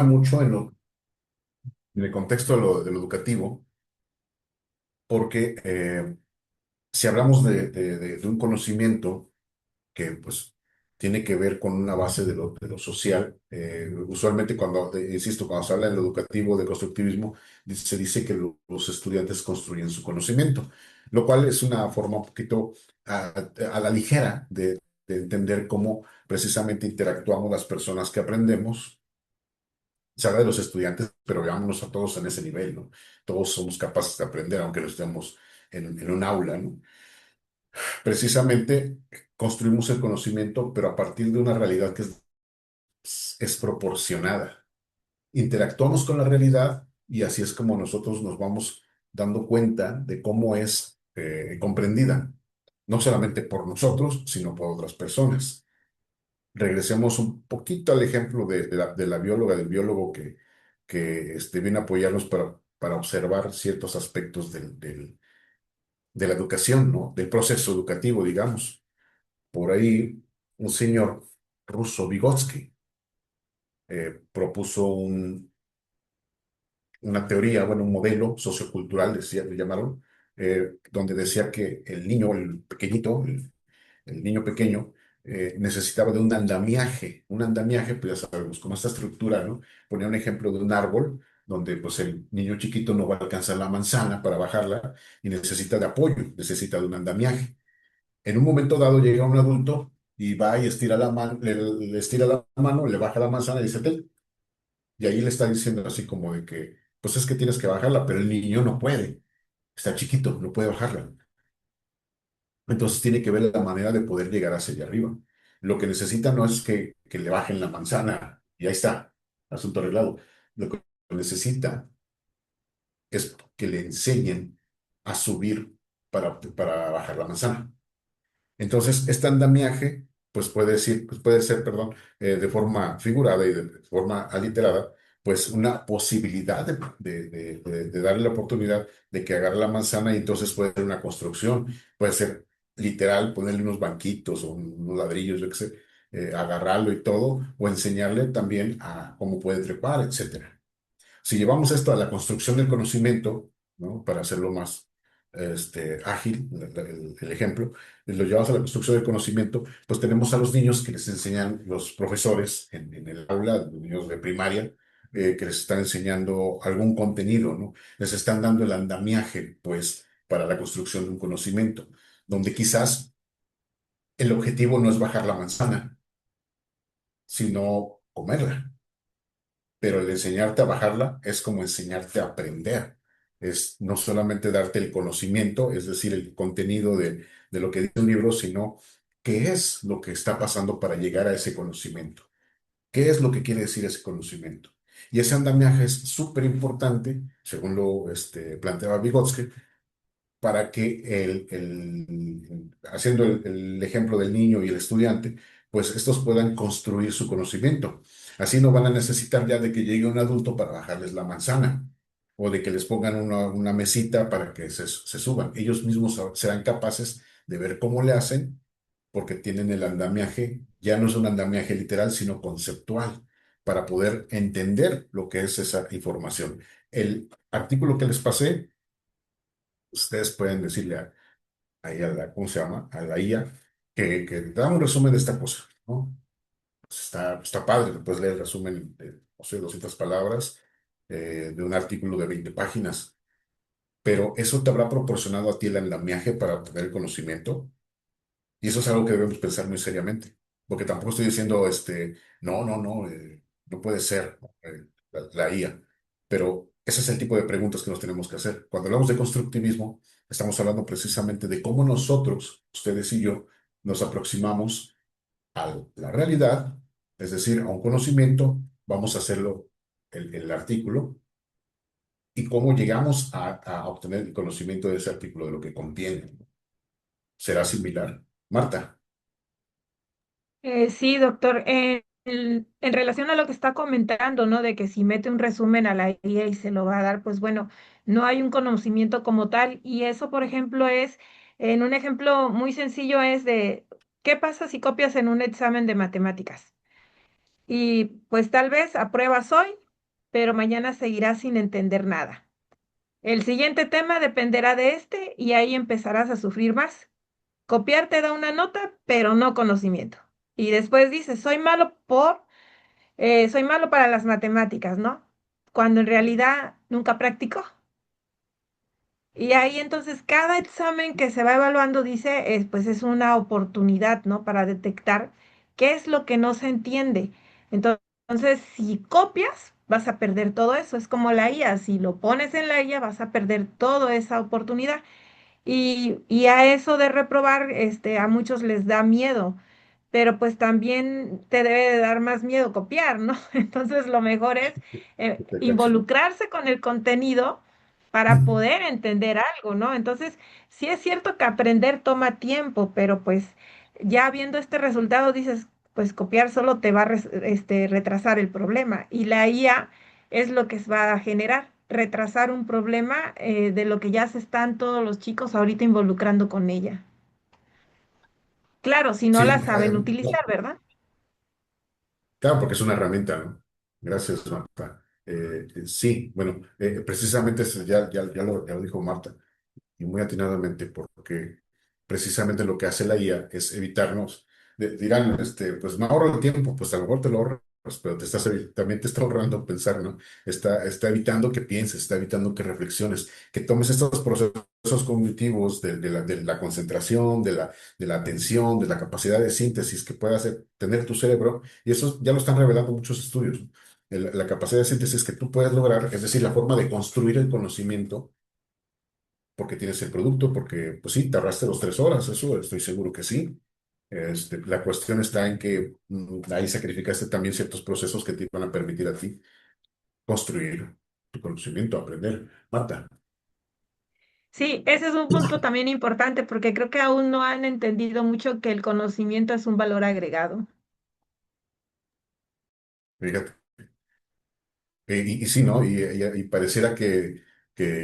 funciona mucho en el contexto de lo educativo, porque si hablamos de un conocimiento que pues tiene que ver con una base de lo social. Usualmente insisto, cuando se habla en lo educativo de constructivismo, se dice que los estudiantes construyen su conocimiento, lo cual es una forma un poquito a la ligera de entender cómo precisamente interactuamos las personas que aprendemos. Se habla de los estudiantes, pero veámonos a todos en ese nivel, ¿no? Todos somos capaces de aprender, aunque no estemos en un aula, ¿no? Precisamente construimos el conocimiento, pero a partir de una realidad que es proporcionada. Interactuamos con la realidad y así es como nosotros nos vamos dando cuenta de cómo es comprendida, no solamente por nosotros, sino por otras personas. Regresemos un poquito al ejemplo de la bióloga, del biólogo que viene a apoyarnos para observar ciertos aspectos de la educación, ¿no? Del proceso educativo, digamos. Por ahí, un señor ruso, Vygotsky, propuso una teoría, bueno, un modelo sociocultural, decía, le llamaron, donde decía que el niño, el pequeñito, el niño pequeño, necesitaba de un andamiaje, pues ya sabemos, como esta estructura, ¿no? Ponía un ejemplo de un árbol donde pues el niño chiquito no va a alcanzar la manzana para bajarla y necesita de apoyo, necesita de un andamiaje. En un momento dado llega un adulto y va y estira la mano, le estira la mano, le baja la manzana y dice, "Ten". Y ahí le está diciendo así como de que, pues es que tienes que bajarla, pero el niño no puede, está chiquito, no puede bajarla. Entonces tiene que ver la manera de poder llegar hacia allá arriba. Lo que necesita no es que le bajen la manzana y ahí está, asunto arreglado. Lo que necesita es que le enseñen a subir para bajar la manzana. Entonces, este andamiaje, pues puede ser, perdón, de forma figurada y de forma aliterada, pues una posibilidad de darle la oportunidad de que agarre la manzana y entonces puede ser una construcción, puede ser literal, ponerle unos banquitos o unos ladrillos, yo qué sé, agarrarlo y todo, o enseñarle también a cómo puede trepar, etcétera. Si llevamos esto a la construcción del conocimiento, ¿no? Para hacerlo más ágil, el ejemplo, lo llevamos a la construcción del conocimiento, pues tenemos a los niños que les enseñan los profesores en el aula, los niños de primaria, que les están enseñando algún contenido, ¿no? Les están dando el andamiaje, pues, para la construcción de un conocimiento, donde quizás el objetivo no es bajar la manzana, sino comerla, pero el enseñarte a bajarla es como enseñarte a aprender. Es no solamente darte el conocimiento, es decir, el contenido de lo que dice un libro, sino qué es lo que está pasando para llegar a ese conocimiento. ¿Qué es lo que quiere decir ese conocimiento? Y ese andamiaje es súper importante, según lo planteaba Vygotsky, para que haciendo el ejemplo del niño y el estudiante, pues estos puedan construir su conocimiento. Así no van a necesitar ya de que llegue un adulto para bajarles la manzana o de que les pongan una mesita para que se suban. Ellos mismos serán capaces de ver cómo le hacen porque tienen el andamiaje, ya no es un andamiaje literal, sino conceptual, para poder entender lo que es esa información. El artículo que les pasé, ustedes pueden decirle ahí ¿cómo se llama? A la IA, que te da un resumen de esta cosa, ¿no? Pues está padre, puedes leer el resumen de, no sé, 200 palabras de un artículo de 20 páginas, pero eso te habrá proporcionado a ti el andamiaje para obtener el conocimiento, y eso es algo que debemos pensar muy seriamente, porque tampoco estoy diciendo, no, no, no, no puede ser la IA, pero ese es el tipo de preguntas que nos tenemos que hacer. Cuando hablamos de constructivismo, estamos hablando precisamente de cómo nosotros, ustedes y yo, nos aproximamos a la realidad, es decir, a un conocimiento, vamos a hacerlo el artículo, y cómo llegamos a obtener el conocimiento de ese artículo, de lo que contiene. ¿Será similar? Marta. Sí, doctor. En relación a lo que está comentando, ¿no? De que si mete un resumen a la IA y se lo va a dar, pues bueno, no hay un conocimiento como tal. Y eso, por ejemplo, en un ejemplo muy sencillo es de, ¿qué pasa si copias en un examen de matemáticas? Y pues tal vez apruebas hoy, pero mañana seguirás sin entender nada. El siguiente tema dependerá de este y ahí empezarás a sufrir más. Copiar te da una nota, pero no conocimiento. Y después dices, soy malo para las matemáticas, ¿no? Cuando en realidad nunca practicó. Y ahí entonces cada examen que se va evaluando dice, pues es una oportunidad, ¿no? Para detectar qué es lo que no se entiende. Entonces, si copias, vas a perder todo eso. Es como la IA, si lo pones en la IA, vas a perder toda esa oportunidad. Y a eso de reprobar, a muchos les da miedo, pero pues también te debe de dar más miedo copiar, ¿no? Entonces lo mejor es Te cacho. involucrarse con el contenido para poder entender algo, ¿no? Entonces, sí es cierto que aprender toma tiempo, pero pues ya viendo este resultado dices, pues copiar solo te va a retrasar el problema y la IA es lo que va a generar, retrasar un problema de lo que ya se están todos los chicos ahorita involucrando con ella. Claro, si no Sí, la saben utilizar, ¿verdad? claro, porque es una herramienta, ¿no? Gracias, Marta. Sí, bueno, precisamente ya lo dijo Marta, y muy atinadamente, porque precisamente lo que hace la IA es evitarnos, dirán, pues me ahorro el tiempo, pues a lo mejor te lo ahorras, pero también te está ahorrando pensar, ¿no? Está evitando que pienses, está evitando que reflexiones, que tomes estos procesos cognitivos de la concentración, de la atención, de la capacidad de síntesis que puede tener tu cerebro, y eso ya lo están revelando muchos estudios, ¿no? La capacidad de síntesis que tú puedes lograr, es decir, la forma de construir el conocimiento porque tienes el producto, porque, pues sí, te ahorraste los 3 horas, eso estoy seguro que sí. La cuestión está en que ahí sacrificaste también ciertos procesos que te iban a permitir a ti construir tu conocimiento, aprender. Marta, Sí, ese es un punto también importante porque creo que aún no han entendido mucho que el conocimiento es un valor agregado. fíjate. Y sí, ¿no? Y pareciera que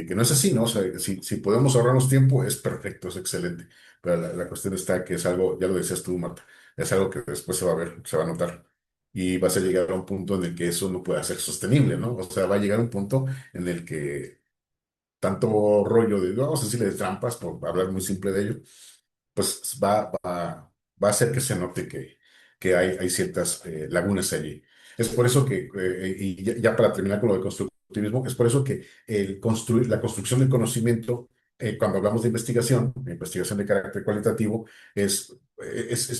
no es así, ¿no? O sea, si podemos ahorrarnos tiempo, es perfecto, es excelente. Pero la cuestión está que es algo, ya lo decías tú, Marta, es algo que después se va a ver, se va a notar. Y vas a llegar a un punto en el que eso no pueda ser sostenible, ¿no? O sea, va a llegar un punto en el que tanto rollo vamos a decirle de trampas, por hablar muy simple de ello, pues va a hacer que se note que hay ciertas lagunas allí. Es por eso que, y ya para terminar con lo de constructivismo, es por eso que la construcción del conocimiento, cuando hablamos de investigación de carácter cualitativo, es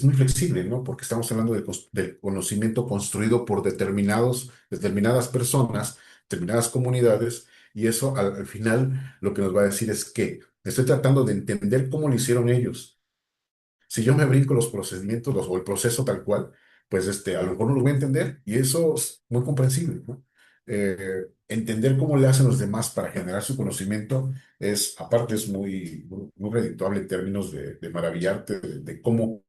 muy flexible, ¿no? Porque estamos hablando del conocimiento construido por determinadas personas, determinadas comunidades, y eso al final lo que nos va a decir es que estoy tratando de entender cómo lo hicieron ellos. Si yo me brinco los procedimientos o el proceso tal cual, pues a lo mejor no lo voy a entender y eso es muy comprensible, ¿no? Entender cómo le hacen los demás para generar su conocimiento aparte, es muy redituable en términos de maravillarte de cómo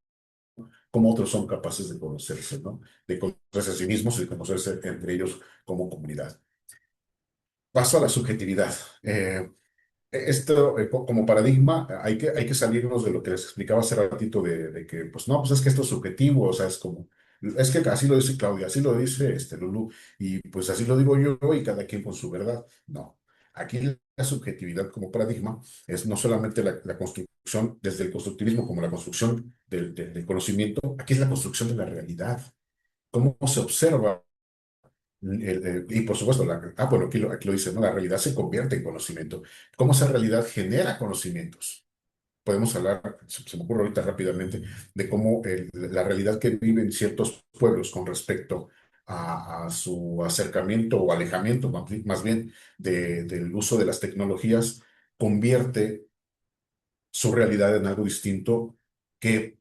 otros son capaces de conocerse, ¿no? De conocerse a sí mismos y de conocerse entre ellos como comunidad. Paso a la subjetividad. Esto como paradigma, hay que salirnos de lo que les explicaba hace ratito de que, pues no, pues es que esto es subjetivo, o sea, es que así lo dice Claudia, así lo dice Lulú, y pues así lo digo yo y cada quien con su verdad. No, aquí la subjetividad como paradigma es no solamente la construcción, desde el constructivismo como la construcción del conocimiento, aquí es la construcción de la realidad, cómo se observa y por supuesto, bueno, aquí lo dice, ¿no? La realidad se convierte en conocimiento. ¿Cómo esa realidad genera conocimientos? Podemos hablar, se me ocurre ahorita rápidamente, de cómo la realidad que viven ciertos pueblos con respecto a su acercamiento o alejamiento, más bien, del uso de las tecnologías, convierte su realidad en algo distinto que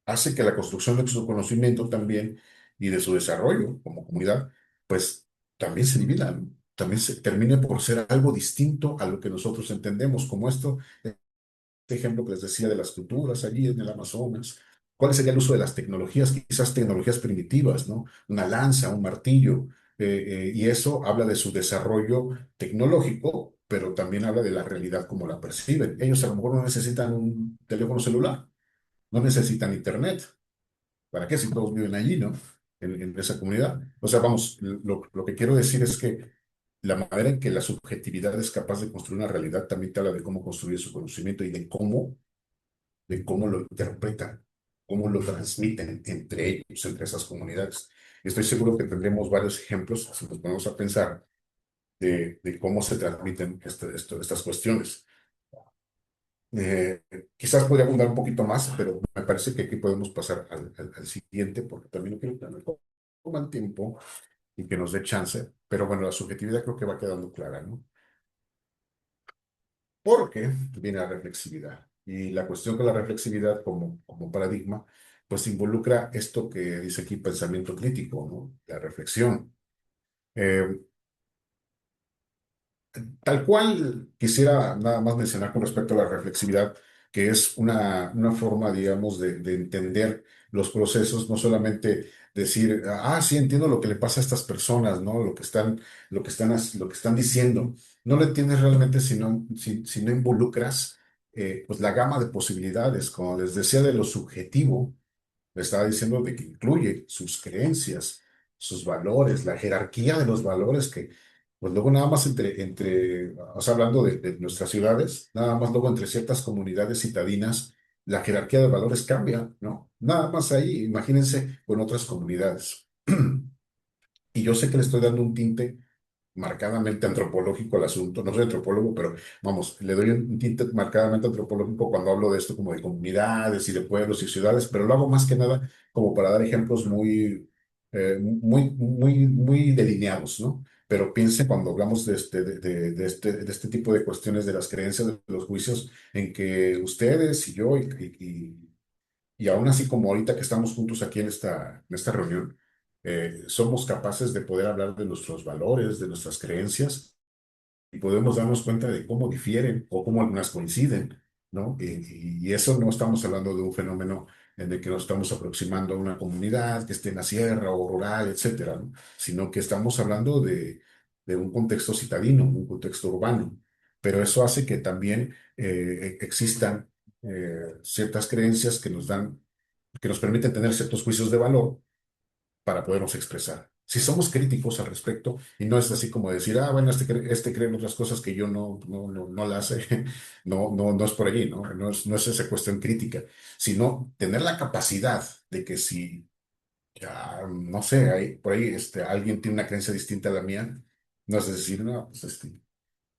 hace que la construcción de su conocimiento también y de su desarrollo como comunidad, pues también se divida, ¿no? También se termine por ser algo distinto a lo que nosotros entendemos, como este ejemplo que les decía de las culturas allí en el Amazonas. ¿Cuál sería el uso de las tecnologías? Quizás tecnologías primitivas, ¿no? Una lanza, un martillo, y eso habla de su desarrollo tecnológico, pero también habla de la realidad como la perciben. Ellos a lo mejor no necesitan un teléfono celular, no necesitan internet. ¿Para qué si todos viven allí, no? en esa comunidad. O sea, vamos, lo que quiero decir es que la manera en que la subjetividad es capaz de construir una realidad también te habla de cómo construye su conocimiento y de cómo lo interpretan, cómo lo transmiten entre ellos, entre esas comunidades. Estoy seguro que tendremos varios ejemplos, si nos ponemos a pensar, de cómo se transmiten estas cuestiones. Eh, Quizás podría abundar un poquito más, pero me parece que aquí podemos pasar al siguiente, porque también no quiero que me coma el tiempo y que nos dé chance. Pero bueno, la subjetividad creo que va quedando clara, ¿no? Porque viene la reflexividad. Y la cuestión con la reflexividad como paradigma, pues involucra esto que dice aquí pensamiento crítico, ¿no? La reflexión. Eh, Tal cual quisiera nada más mencionar con respecto a la reflexividad, que es una forma, digamos, de entender los procesos, no solamente decir, ah, sí, entiendo lo que le pasa a estas personas, ¿no? Lo que están diciendo. No lo entiendes realmente si no involucras, pues la gama de posibilidades, como les decía, de lo subjetivo. Le estaba diciendo de que incluye sus creencias, sus valores, la jerarquía de los valores que, pues luego nada más o sea, hablando de nuestras ciudades, nada más luego entre ciertas comunidades citadinas, la jerarquía de valores cambia, ¿no? Nada más ahí, imagínense con otras comunidades. Y yo sé que le estoy dando un tinte marcadamente antropológico al asunto. No soy antropólogo, pero vamos, le doy un tinte marcadamente antropológico cuando hablo de esto como de comunidades y de pueblos y ciudades, pero lo hago más que nada como para dar ejemplos muy delineados, ¿no? Pero piense cuando hablamos de este tipo de cuestiones de las creencias, de los juicios, en que ustedes y yo y aún así, como ahorita que estamos juntos aquí en esta reunión, somos capaces de poder hablar de nuestros valores, de nuestras creencias, y podemos darnos cuenta de cómo difieren o cómo algunas coinciden, ¿no? Y eso no estamos hablando de un fenómeno en el que nos estamos aproximando a una comunidad que esté en la sierra o rural, etcétera, ¿no? Sino que estamos hablando de un contexto citadino, un contexto urbano. Pero eso hace que también existan ciertas creencias que nos permiten tener ciertos juicios de valor para podernos expresar. Si somos críticos al respecto, y no es así como decir, ah, bueno, este cree en otras cosas que yo no las sé, no es por allí, ¿no? No es esa cuestión crítica, sino tener la capacidad de que si, ya, no sé, por ahí alguien tiene una creencia distinta a la mía, no es decir, no, pues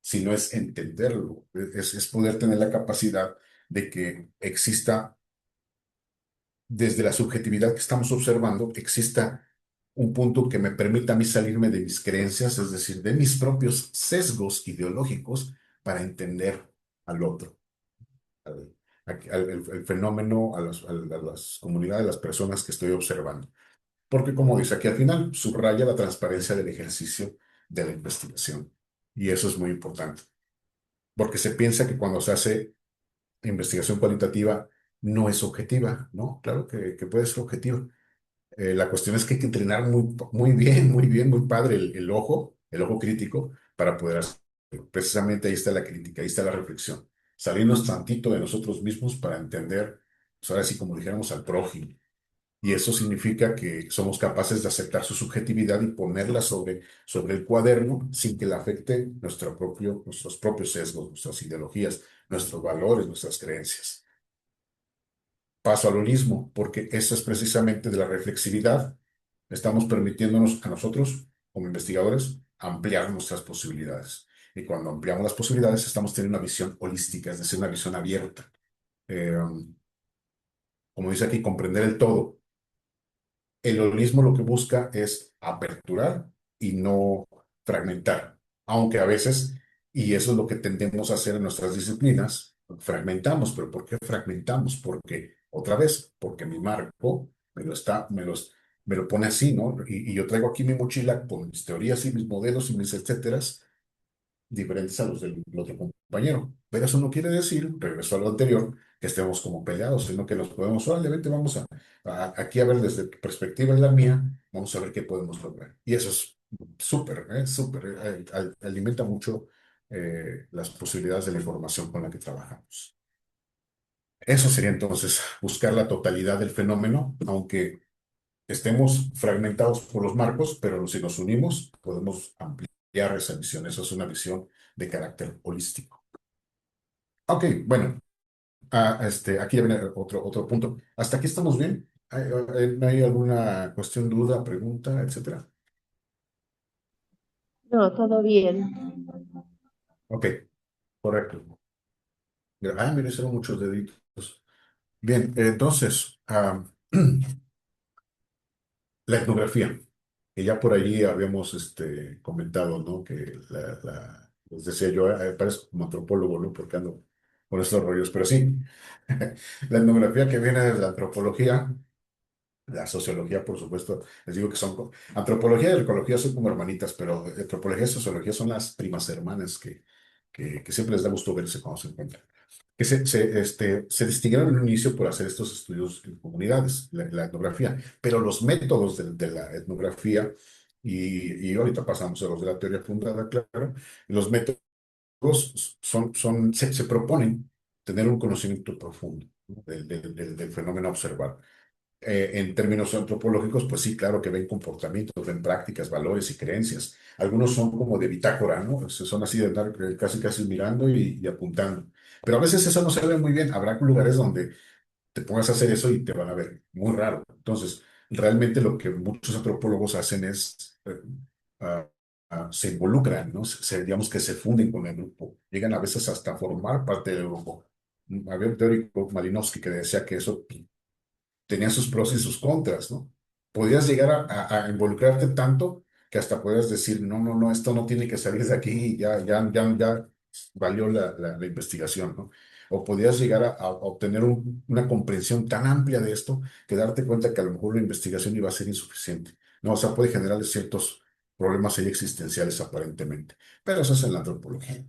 sino es entenderlo, es poder tener la capacidad de que exista desde la subjetividad que estamos observando, exista un punto que me permita a mí salirme de mis creencias, es decir, de mis propios sesgos ideológicos para entender al otro, al, el fenómeno, a las comunidades, a las personas que estoy observando. Porque como dice aquí al final, subraya la transparencia del ejercicio de la investigación. Y eso es muy importante, porque se piensa que cuando se hace investigación cualitativa no es objetiva, ¿no? Claro que puede ser objetiva. La cuestión es que hay que entrenar muy padre el ojo crítico para poder hacer. Precisamente ahí está la crítica, ahí está la reflexión. Salirnos tantito de nosotros mismos para entender, pues ahora sí, como dijéramos, al prójimo. Y eso significa que somos capaces de aceptar su subjetividad y ponerla sobre el cuaderno sin que le afecte nuestros propios sesgos, nuestras ideologías, nuestros valores, nuestras creencias. Paso al holismo, porque eso es precisamente de la reflexividad. Estamos permitiéndonos a nosotros, como investigadores, ampliar nuestras posibilidades. Y cuando ampliamos las posibilidades, estamos teniendo una visión holística, es decir, una visión abierta. Eh, Como dice aquí, comprender el todo. El holismo lo que busca es aperturar y no fragmentar, aunque a veces, y eso es lo que tendemos a hacer en nuestras disciplinas, fragmentamos, pero ¿por qué fragmentamos? Porque, otra vez, porque mi marco me lo pone así, ¿no? Y yo traigo aquí mi mochila con mis teorías y mis modelos y mis etcéteras, diferentes a los del otro compañero. Pero eso no quiere decir, regreso a lo anterior, que estemos como peleados, sino que nos podemos, órale, vente, vamos aquí a ver desde tu perspectiva y la mía, vamos a ver qué podemos lograr. Y eso es súper, alimenta mucho las posibilidades de la información con la que trabajamos. Eso sería entonces buscar la totalidad del fenómeno, aunque estemos fragmentados por los marcos, pero si nos unimos, podemos ampliar esa visión. Eso es una visión de carácter holístico. Ok, bueno, aquí ya viene otro punto. ¿Hasta aquí estamos bien? ¿No hay alguna cuestión, duda, pregunta, etcétera? No, todo bien. Ok, correcto. Mira, hicieron muchos deditos. Bien, entonces, la etnografía, que ya por allí habíamos comentado, ¿no? Que les decía yo, parezco como antropólogo, ¿no? Porque ando con estos rollos, pero sí, la etnografía que viene de la antropología, la sociología, por supuesto, les digo que son, antropología y ecología son como hermanitas, pero antropología y sociología son las primas hermanas que siempre les da gusto verse cuando se encuentran que se distinguieron en un inicio por hacer estos estudios en comunidades, la etnografía, pero los métodos de la etnografía, y ahorita pasamos a los de la teoría fundada, claro, los métodos se proponen tener un conocimiento profundo, ¿no? Del fenómeno a observar. En términos antropológicos, pues sí, claro que ven comportamientos, ven prácticas, valores y creencias. Algunos son como de bitácora, ¿no? Son así de andar casi casi mirando y apuntando. Pero a veces eso no se ve muy bien. Habrá lugares donde te pongas a hacer eso y te van a ver muy raro. Entonces, realmente lo que muchos antropólogos hacen es, ah, se involucran, ¿no? Digamos que se funden con el grupo. Llegan a veces hasta formar parte del grupo. Había un teórico, Malinowski, que decía que eso tenía sus pros y sus contras, ¿no? Podías llegar a involucrarte tanto que hasta podías decir, no, no, no, esto no tiene que salir de aquí y ya valió la investigación, ¿no? O podías llegar a obtener una comprensión tan amplia de esto que darte cuenta que a lo mejor la investigación iba a ser insuficiente, ¿no? O sea, puede generar ciertos problemas ahí existenciales aparentemente, pero eso es en la antropología.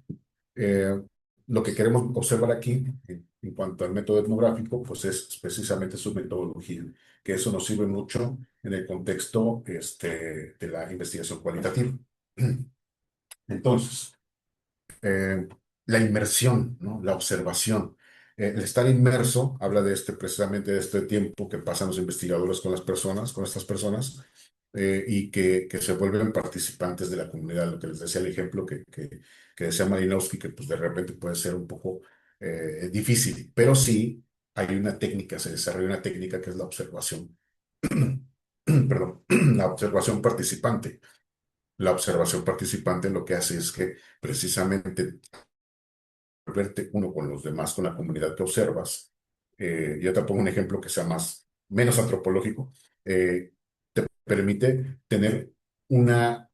Eh, lo que queremos observar aquí, en cuanto al método etnográfico, pues es precisamente su metodología, que eso nos sirve mucho en el contexto de la investigación cualitativa. Entonces, eh, la inmersión, ¿no? La observación. El estar inmerso habla de precisamente de este tiempo que pasan los investigadores con las personas, con estas personas, y que se vuelven participantes de la comunidad. Lo que les decía el ejemplo que decía Malinowski, que pues de repente puede ser un poco difícil, pero sí hay una técnica, se desarrolla una técnica que es la observación, perdón, la observación participante. La observación participante lo que hace es que precisamente verte uno con los demás, con la comunidad que observas. Yo te pongo un ejemplo que sea menos antropológico. Te permite tener una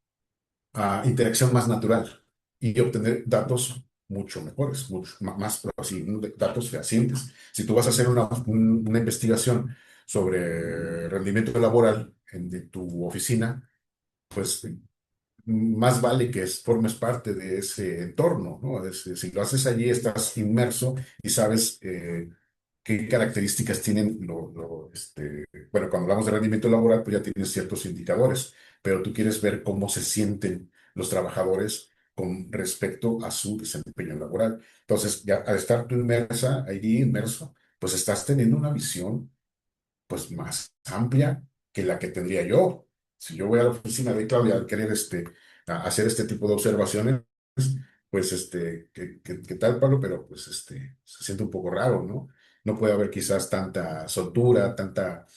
interacción más natural y obtener datos mucho mejores, mucho más, así, datos fehacientes. Si tú vas a hacer una investigación sobre rendimiento laboral de tu oficina, pues más vale que formes parte de ese entorno, ¿no? Si lo haces allí, estás inmerso y sabes qué características tienen bueno, cuando hablamos de rendimiento laboral, pues ya tienes ciertos indicadores, pero tú quieres ver cómo se sienten los trabajadores con respecto a su desempeño laboral. Entonces, ya al estar tú inmersa, allí inmerso, pues estás teniendo una visión pues más amplia que la que tendría yo. Si yo voy a la oficina de Claudia a querer hacer este tipo de observaciones, pues ¿qué tal, Pablo? Pero pues se siente un poco raro, ¿no? No puede haber quizás tanta soltura, tanta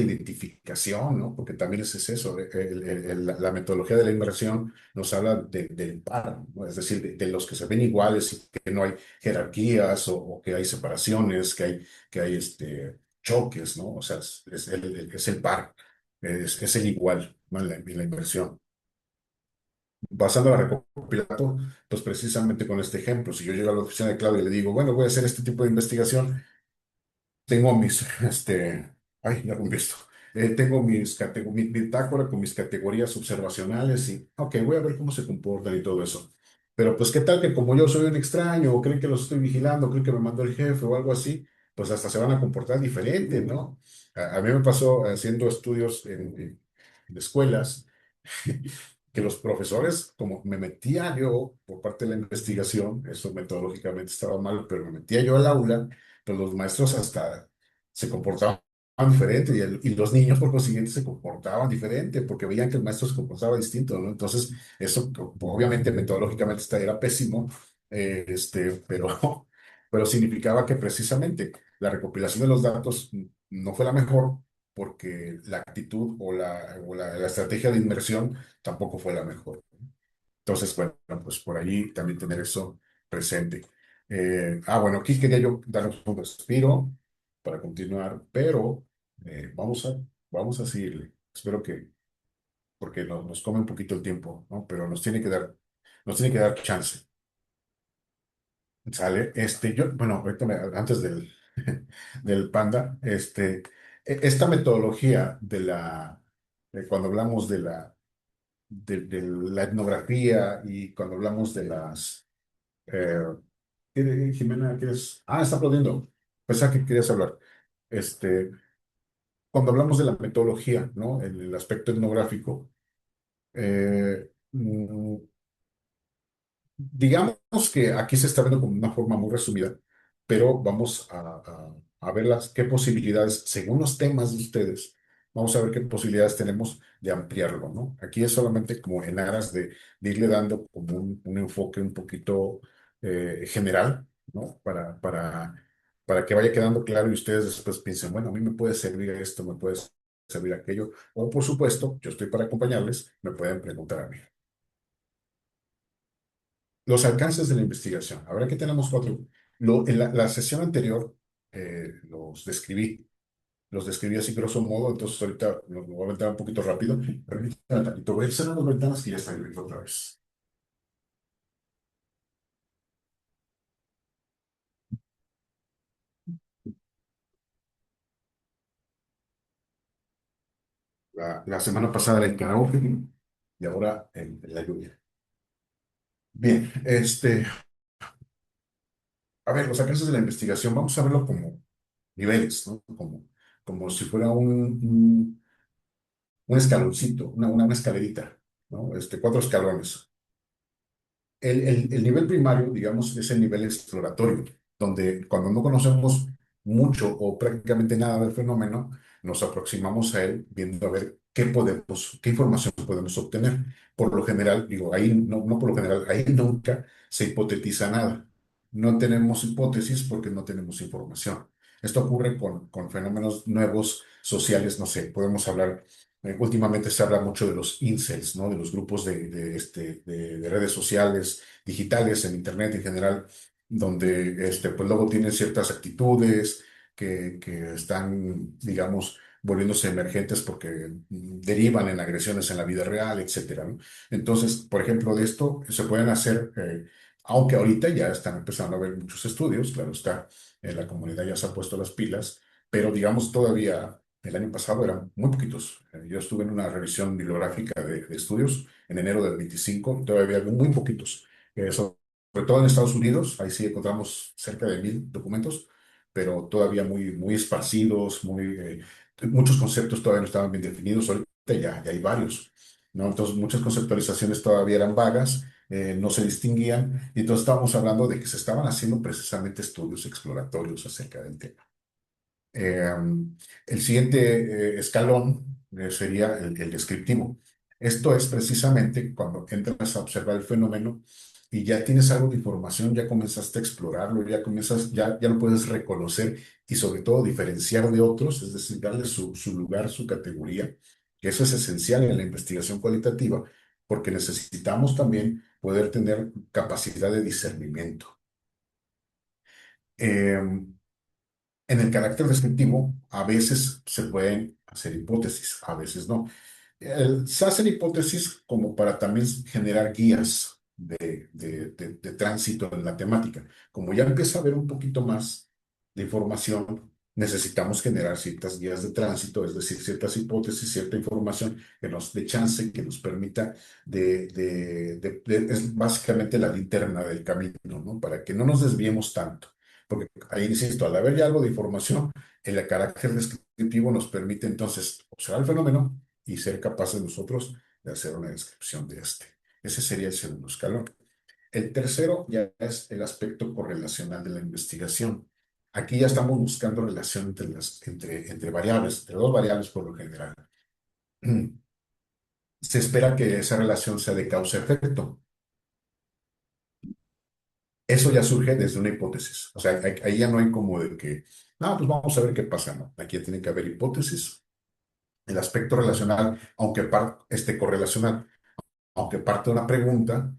identificación, ¿no? Porque también es eso, la metodología de la inversión nos habla del par, ¿no? Es decir, de los que se ven iguales y que no hay jerarquías o que hay separaciones, que hay choques, ¿no? O sea, es el par, es el igual, ¿no? En la inversión. Pasando a recopilato, pues precisamente con este ejemplo, si yo llego a la oficina de Claudia y le digo, bueno, voy a hacer este tipo de investigación, tengo ay, ya rompí esto. Tengo mi bitácora con mis categorías observacionales y, ok, voy a ver cómo se comportan y todo eso. Pero pues, ¿qué tal que como yo soy un extraño o creen que los estoy vigilando, creen que me mandó el jefe o algo así? Pues hasta se van a comportar diferente, ¿no? A mí me pasó haciendo estudios en escuelas que los profesores, como me metía yo por parte de la investigación, eso metodológicamente estaba mal, pero me metía yo al aula, pues los maestros hasta se comportaban diferente y los niños por consiguiente se comportaban diferente porque veían que el maestro se comportaba distinto, ¿no? Entonces, eso obviamente metodológicamente era pésimo, pero, pero significaba que precisamente la recopilación de los datos no fue la mejor porque la actitud o la estrategia de inmersión tampoco fue la mejor. Entonces, bueno, pues por allí también tener eso presente. Bueno, aquí quería yo darnos un respiro para continuar, pero eh, vamos a, vamos a seguirle. Espero que, porque nos come un poquito el tiempo, ¿no? Pero nos tiene que dar chance. ¿Sale? Bueno, ahorita antes del panda, esta metodología cuando hablamos de la etnografía y cuando hablamos de las Eh, Jimena, ¿quieres? Está aplaudiendo. Pensaba que querías hablar. Este, Cuando hablamos de la metodología, ¿no? En el aspecto etnográfico, digamos que aquí se está viendo como una forma muy resumida, pero vamos a ver qué posibilidades, según los temas de ustedes, vamos a ver qué posibilidades tenemos de ampliarlo, ¿no? Aquí es solamente como en aras de irle dando como un enfoque un poquito general, ¿no? Para que vaya quedando claro y ustedes después piensen, bueno, a mí me puede servir esto, me puede servir aquello, o por supuesto, yo estoy para acompañarles, me pueden preguntar a mí. Los alcances de la investigación. Ahora que tenemos cuatro. En la sesión anterior los describí así grosso modo, entonces ahorita lo voy a aventar un poquito rápido. Permítanme tantito, voy a cerrar las ventanas que ya está abierto otra vez. La semana pasada era el karaoke y ahora la lluvia. Bien, a ver, los alcances de la investigación, vamos a verlo como niveles, ¿no? Como si fuera un escaloncito, una escalerita, ¿no? Cuatro escalones. El nivel primario, digamos, es el nivel exploratorio, donde cuando no conocemos mucho o prácticamente nada del fenómeno, nos aproximamos a él viendo a ver qué información podemos obtener. Por lo general, digo, ahí no por lo general, ahí nunca se hipotetiza nada. No tenemos hipótesis porque no tenemos información. Esto ocurre con fenómenos nuevos sociales, no sé, podemos hablar. Últimamente se habla mucho de los incels, ¿no? De los grupos de redes sociales, digitales, en Internet en general, donde pues luego tienen ciertas actitudes que están, digamos, volviéndose emergentes porque derivan en agresiones en la vida real, etcétera, ¿no? Entonces, por ejemplo, de esto se pueden hacer, aunque ahorita ya están empezando a haber muchos estudios, claro está, la comunidad ya se ha puesto las pilas, pero digamos todavía el año pasado eran muy poquitos. Yo estuve en una revisión bibliográfica de estudios en enero del 25, todavía había muy poquitos. Sobre todo en Estados Unidos, ahí sí encontramos cerca de 1,000 documentos, pero todavía muy, muy esparcidos, muchos conceptos todavía no estaban bien definidos. Ahorita ya hay varios, ¿no? Entonces, muchas conceptualizaciones todavía eran vagas, no se distinguían, y entonces estábamos hablando de que se estaban haciendo precisamente estudios exploratorios acerca del tema. Eh, el siguiente escalón sería el descriptivo. Esto es precisamente cuando entras a observar el fenómeno y ya tienes algo de información, ya comenzaste a explorarlo, ya lo puedes reconocer y sobre todo diferenciar de otros, es decir, darle su lugar, su categoría, que eso es esencial en la investigación cualitativa, porque necesitamos también poder tener capacidad de discernimiento. Em, en el carácter descriptivo, a veces se pueden hacer hipótesis, a veces no. Se hacen hipótesis como para también generar guías de tránsito en la temática. Como ya empieza a haber un poquito más de información, necesitamos generar ciertas guías de tránsito, es decir, ciertas hipótesis, cierta información que nos dé chance, que nos permita es básicamente la linterna del camino, ¿no? Para que no nos desviemos tanto. Porque ahí insisto, al haber ya algo de información, el carácter descriptivo nos permite entonces observar el fenómeno y ser capaces nosotros de hacer una descripción de este. Ese sería el segundo escalón. El tercero ya es el aspecto correlacional de la investigación. Aquí ya estamos buscando relación entre variables, entre dos variables por lo general. Se espera que esa relación sea de causa-efecto. Eso ya surge desde una hipótesis. O sea, ahí ya no hay como de que, no, pues vamos a ver qué pasa, ¿no? Aquí tiene que haber hipótesis. El aspecto relacional, correlacional, aunque parte de una pregunta,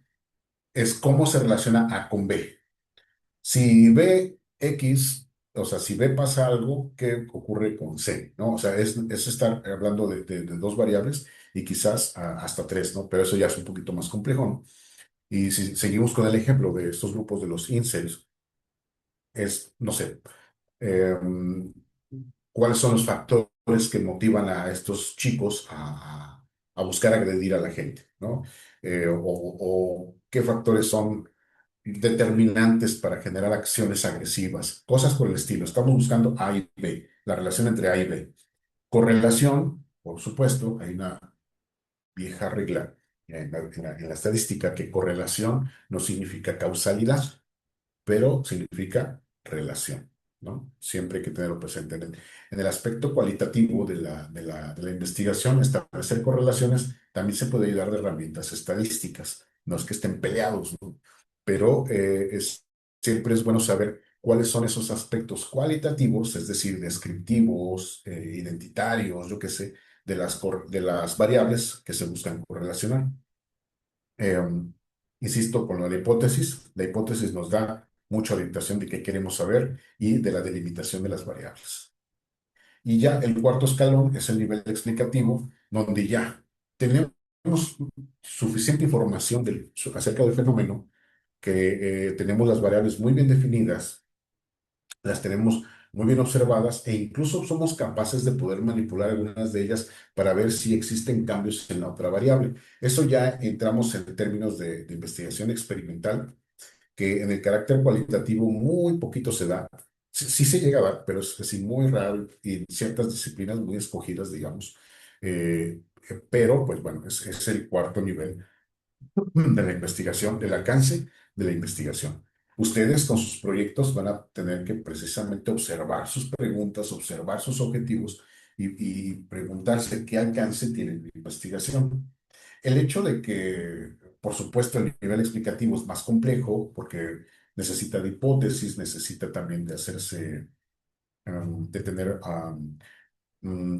es cómo se relaciona A con B. Si B X, o sea, si B pasa algo, ¿qué ocurre con C? ¿No? O sea, es estar hablando de dos variables y quizás hasta tres, ¿no? Pero eso ya es un poquito más complejo, ¿no? Y si seguimos con el ejemplo de estos grupos de los incels, no sé, em, cuáles son los factores que motivan a estos chicos a buscar agredir a la gente, ¿no? O qué factores son determinantes para generar acciones agresivas, cosas por el estilo. Estamos buscando A y B, la relación entre A y B. Correlación, por supuesto, hay una vieja regla en la estadística que correlación no significa causalidad, pero significa relación, ¿no? Siempre hay que tenerlo presente. En el aspecto cualitativo de la investigación, establecer correlaciones también se puede ayudar de herramientas estadísticas. No es que estén peleados, ¿no? Pero siempre es bueno saber cuáles son esos aspectos cualitativos, es decir, descriptivos, identitarios, yo qué sé, de las variables que se buscan correlacionar. Eh, Insisto con lo de la hipótesis nos da mucha orientación de qué queremos saber y de la delimitación de las variables. Y ya el cuarto escalón es el nivel explicativo, donde ya tenemos suficiente información acerca del fenómeno, que tenemos las variables muy bien definidas, las tenemos muy bien observadas e incluso somos capaces de poder manipular algunas de ellas para ver si existen cambios en la otra variable. Eso ya entramos en términos de investigación experimental, que en el carácter cualitativo muy poquito se da. Sí, sí se llega a dar, pero es así muy raro y en ciertas disciplinas muy escogidas, digamos. Pero, pues bueno, es el cuarto nivel de la investigación, del alcance de la investigación. Ustedes con sus proyectos van a tener que precisamente observar sus preguntas, observar sus objetivos y preguntarse qué alcance tiene la investigación. El hecho de que, por supuesto, el nivel explicativo es más complejo porque necesita de hipótesis, necesita también de hacerse, de tener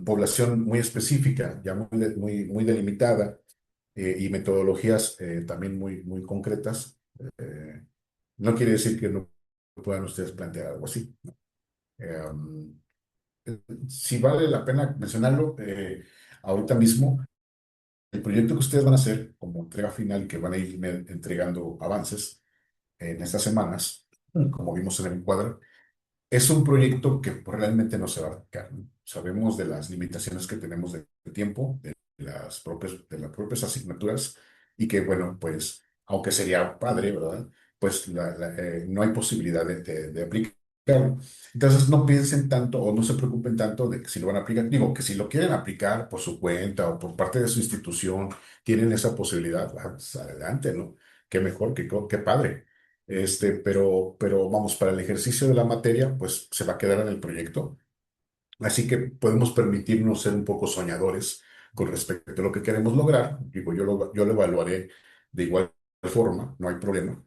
población muy específica, ya muy delimitada, y metodologías también muy concretas. eh, no quiere decir que no puedan ustedes plantear algo así. Um, si vale la pena mencionarlo, ahorita mismo, el proyecto que ustedes van a hacer como entrega final, que van a ir entregando avances en estas semanas, como vimos en el cuadro, es un proyecto que pues, realmente no se va a aplicar, ¿no? Sabemos de las limitaciones que tenemos de tiempo, de las propias asignaturas, y que, bueno, pues, aunque sería padre, ¿verdad? Pues no hay posibilidad de aplicarlo. Entonces, no piensen tanto o no se preocupen tanto de que si lo van a aplicar. Digo, que si lo quieren aplicar por su cuenta o por parte de su institución, tienen esa posibilidad, pues, adelante, ¿no? Qué mejor, qué padre. Pero vamos, para el ejercicio de la materia, pues se va a quedar en el proyecto. Así que podemos permitirnos ser un poco soñadores con respecto a lo que queremos lograr. Digo, yo lo evaluaré de igual forma, no hay problema.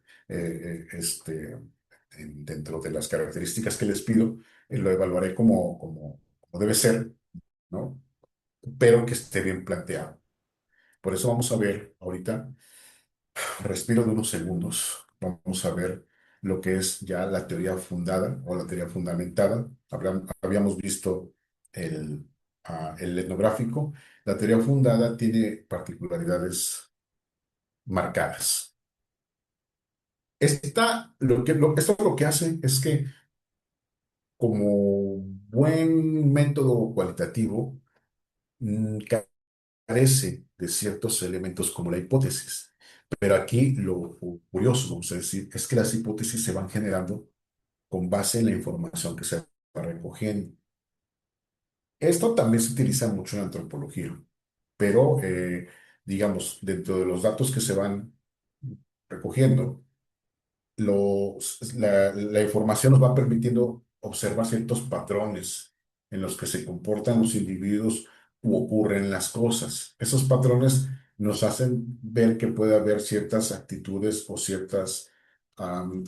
Dentro de las características que les pido, lo evaluaré como debe ser, ¿no? Pero que esté bien planteado. Por eso vamos a ver ahorita. Respiro de unos segundos. Vamos a ver lo que es ya la teoría fundada o la teoría fundamentada. Habíamos visto el etnográfico. La teoría fundada tiene particularidades marcadas. Esto lo que hace es que, como buen método cualitativo, carece de ciertos elementos como la hipótesis. Pero aquí lo curioso, vamos a decir, es que las hipótesis se van generando con base en la información que se va recogiendo. Esto también se utiliza mucho en antropología, pero digamos, dentro de los datos que se van recogiendo, la información nos va permitiendo observar ciertos patrones en los que se comportan los individuos u ocurren las cosas. Esos patrones nos hacen ver que puede haber ciertas actitudes o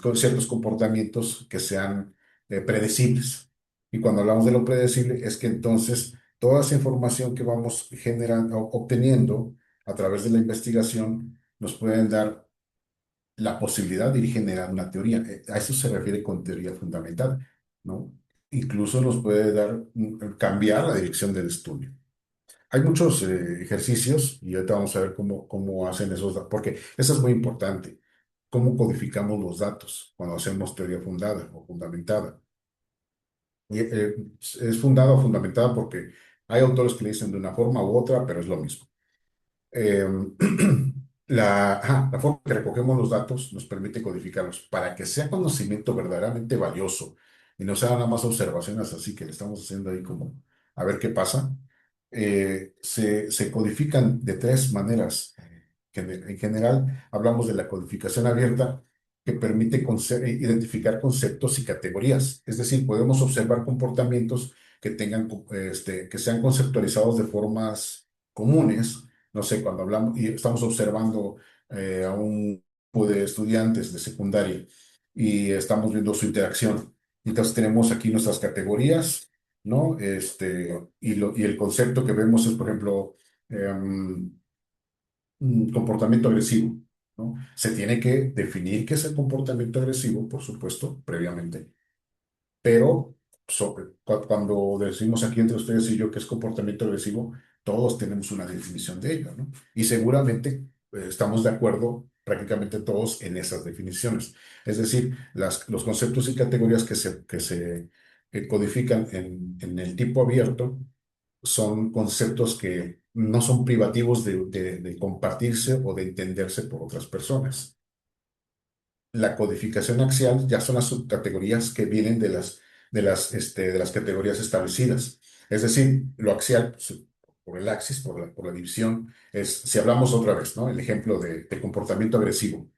con ciertos comportamientos que sean predecibles. Y cuando hablamos de lo predecible, es que entonces toda esa información que vamos generando, obteniendo a través de la investigación, nos pueden dar la posibilidad de ir generando una teoría. A eso se refiere con teoría fundamental, ¿no? Incluso nos puede dar, cambiar la dirección del estudio. Hay muchos ejercicios y ahorita vamos a ver cómo hacen esos datos, porque eso es muy importante. ¿Cómo codificamos los datos cuando hacemos teoría fundada o fundamentada? Y, es fundada o fundamentada porque hay autores que le dicen de una forma u otra, pero es lo mismo. Eh, la forma que recogemos los datos nos permite codificarlos para que sea conocimiento verdaderamente valioso y no sean nada más observaciones así que le estamos haciendo ahí como a ver qué pasa. Se codifican de tres maneras. En general, hablamos de la codificación abierta que permite identificar conceptos y categorías. Es decir, podemos observar comportamientos que que sean conceptualizados de formas comunes. No sé, cuando hablamos y estamos observando a un grupo de estudiantes de secundaria y estamos viendo su interacción. Entonces tenemos aquí nuestras categorías, ¿no? Y el concepto que vemos es, por ejemplo, em, comportamiento agresivo, ¿no? Se tiene que definir qué es el comportamiento agresivo, por supuesto, previamente, pero cuando decimos aquí entre ustedes y yo que es comportamiento agresivo, todos tenemos una definición de ello, ¿no? Y seguramente estamos de acuerdo prácticamente todos en esas definiciones. Es decir, los conceptos y categorías que se codifican en el tipo abierto son conceptos que no son privativos de compartirse o de entenderse por otras personas. La codificación axial ya son las subcategorías que vienen de las categorías establecidas. Es decir, lo axial, pues, por el axis, por la división, si hablamos otra vez, ¿no? El ejemplo de comportamiento agresivo.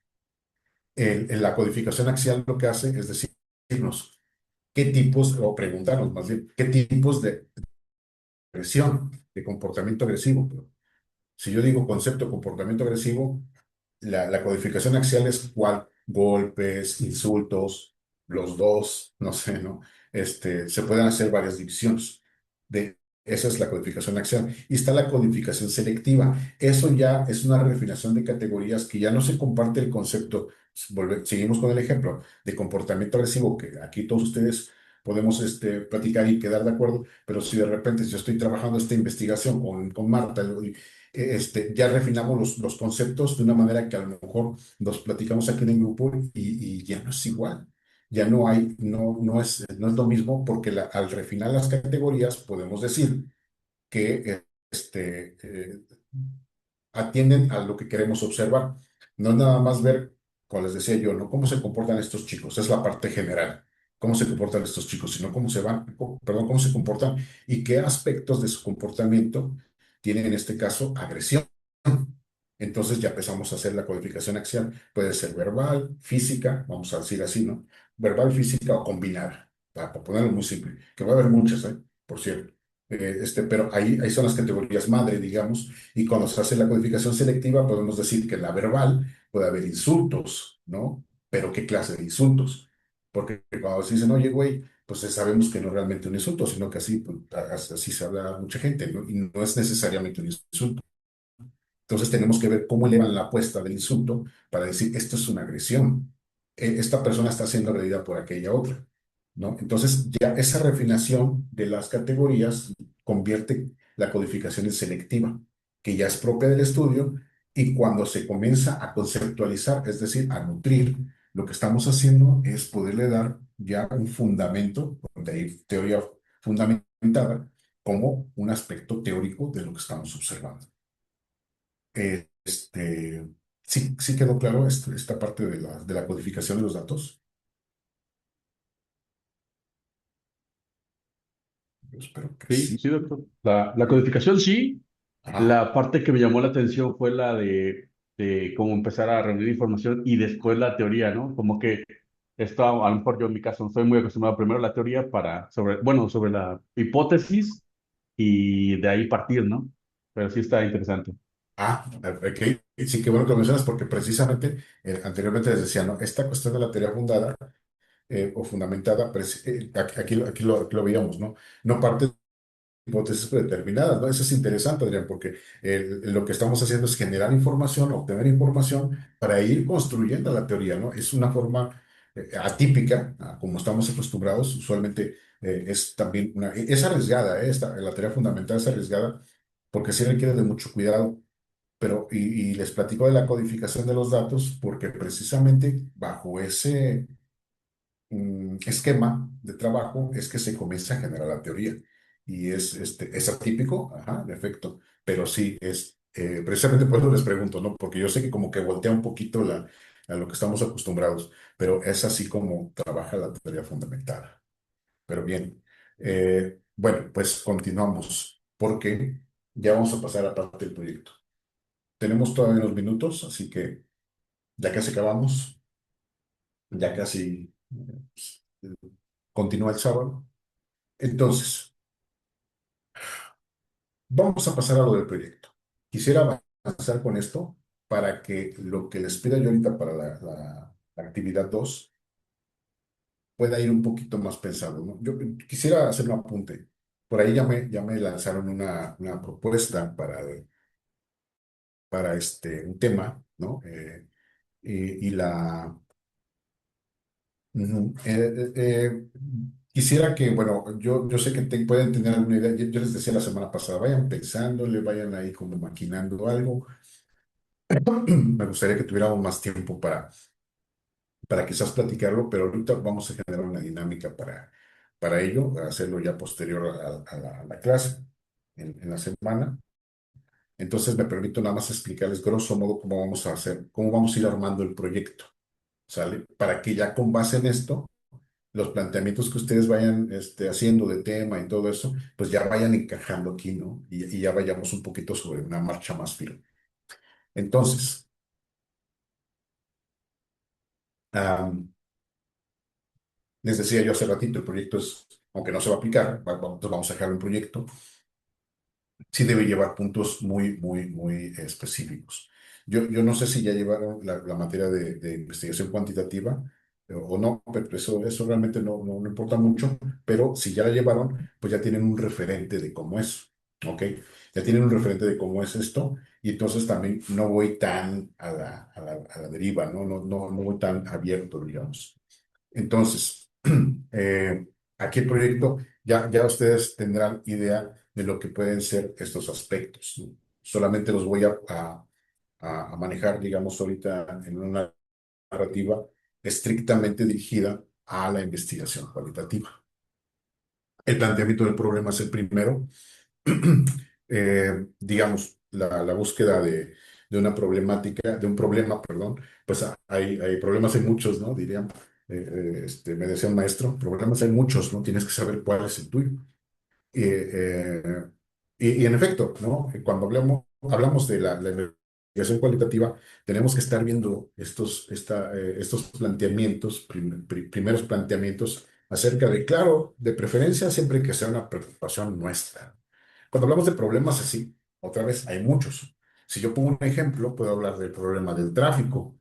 En la codificación axial lo que hace es decirnos qué tipos, o preguntarnos más bien, qué tipos de agresión, de comportamiento agresivo. Si yo digo concepto de comportamiento agresivo, la codificación axial es cuál, golpes, insultos, los dos, no sé, ¿no? Se pueden hacer varias divisiones. Esa es la codificación axial. Y está la codificación selectiva. Eso ya es una refinación de categorías que ya no se comparte el concepto. Seguimos con el ejemplo de comportamiento agresivo, que aquí todos ustedes podemos platicar y quedar de acuerdo, pero si de repente yo estoy trabajando esta investigación con Marta, ya refinamos los conceptos de una manera que a lo mejor los platicamos aquí en el grupo y ya no es igual. Ya no hay, no es lo mismo porque al refinar las categorías podemos decir que atienden a lo que queremos observar. No es nada más ver, como les decía yo, ¿no? Cómo se comportan estos chicos, es la parte general. Cómo se comportan estos chicos, sino perdón, cómo se comportan y qué aspectos de su comportamiento tienen en este caso agresión. Entonces ya empezamos a hacer la codificación axial. Puede ser verbal, física, vamos a decir así, ¿no? Verbal, física o combinada, para ponerlo muy simple, que va a haber muchas, por cierto. Pero ahí son las categorías madre, digamos, y cuando se hace la codificación selectiva podemos decir que en la verbal puede haber insultos, ¿no? Pero ¿qué clase de insultos? Porque cuando se dicen, oye, güey, pues sabemos que no es realmente un insulto, sino que así, pues, así se habla mucha gente, ¿no? Y no es necesariamente un insulto. Entonces tenemos que ver cómo elevan la apuesta del insulto para decir, esto es una agresión. Esta persona está siendo agredida por aquella otra, ¿no? Entonces ya esa refinación de las categorías convierte la codificación en selectiva, que ya es propia del estudio y cuando se comienza a conceptualizar, es decir, a nutrir, lo que estamos haciendo es poderle dar ya un fundamento, de ahí teoría fundamentada, como un aspecto teórico de lo que estamos observando. Sí quedó claro esta parte de la codificación de los datos. Yo espero que Sí, sí. sí, doctor. La codificación sí. Ah, La parte que me llamó la atención fue la de cómo empezar a reunir información y después la teoría, ¿no? Como que esto a lo mejor yo en mi caso no estoy muy acostumbrado primero a la teoría sobre la hipótesis y de ahí partir, ¿no? Pero sí está interesante. Ah, ok. Sí, qué bueno que lo mencionas porque precisamente anteriormente les decía, ¿no? Esta cuestión de la teoría fundada o fundamentada, aquí lo veíamos, ¿no? No parte de hipótesis predeterminadas, ¿no? Eso es interesante, Adrián, porque lo que estamos haciendo es generar información, obtener información para ir construyendo la teoría, ¿no? Es una forma atípica, como estamos acostumbrados, usualmente es también es arriesgada, la teoría fundamental es arriesgada porque sí requiere de mucho cuidado. Pero, y les platico de la codificación de los datos porque precisamente bajo ese esquema de trabajo es que se comienza a generar la teoría. Y es atípico, ajá, en efecto, pero sí es, precisamente por eso les pregunto, ¿no? Porque yo sé que como que voltea un poquito a lo que estamos acostumbrados, pero es así como trabaja la teoría fundamental. Pero bien, bueno, pues continuamos, porque ya vamos a pasar a parte del proyecto. Tenemos todavía unos minutos, así que ya casi acabamos, ya casi continúa el sábado. Entonces, vamos a pasar a lo del proyecto. Quisiera avanzar con esto para que lo que les pida yo ahorita para la actividad 2 pueda ir un poquito más pensado, ¿no? Yo quisiera hacer un apunte. Por ahí ya me lanzaron una propuesta para un tema, ¿no? Y la, Ujú. Quisiera que, bueno, yo sé que pueden tener alguna idea. Yo les decía la semana pasada, vayan pensándole, vayan ahí como maquinando algo. Me gustaría que tuviéramos más tiempo para quizás platicarlo, pero ahorita vamos a generar una dinámica para ello, para hacerlo ya posterior a la clase en la semana. Entonces me permito nada más explicarles grosso modo cómo vamos a hacer, cómo vamos a ir armando el proyecto, ¿sale? Para que ya con base en esto los planteamientos que ustedes vayan haciendo de tema y todo eso, pues ya vayan encajando aquí, ¿no? Y ya vayamos un poquito sobre una marcha más firme. Entonces, am, les decía yo hace ratito, el proyecto es, aunque no se va a aplicar, vamos a dejarlo en proyecto, sí debe llevar puntos muy, muy, muy específicos. Yo no sé si ya llevaron la materia de investigación cuantitativa o no, pero eso realmente no importa mucho, pero si ya la llevaron, pues ya tienen un referente de cómo es, ¿ok? Ya tienen un referente de cómo es esto y entonces también no voy tan a la deriva, ¿no? No voy tan abierto, digamos. Entonces, aquí el proyecto, ya ustedes tendrán idea de lo que pueden ser estos aspectos, ¿no? Solamente los voy a manejar, digamos, ahorita en una narrativa estrictamente dirigida a la investigación cualitativa. El planteamiento del problema es el primero. Digamos, la búsqueda de una problemática, de un problema, perdón, pues hay problemas, hay muchos, ¿no? Dirían, me decía un maestro, problemas hay muchos, ¿no? Tienes que saber cuál es el tuyo. Y en efecto, ¿no? Cuando hablamos de la investigación cualitativa, tenemos que estar viendo estos planteamientos, primeros planteamientos acerca de, claro, de preferencia siempre que sea una preocupación nuestra. Cuando hablamos de problemas así, otra vez, hay muchos. Si yo pongo un ejemplo, puedo hablar del problema del tráfico.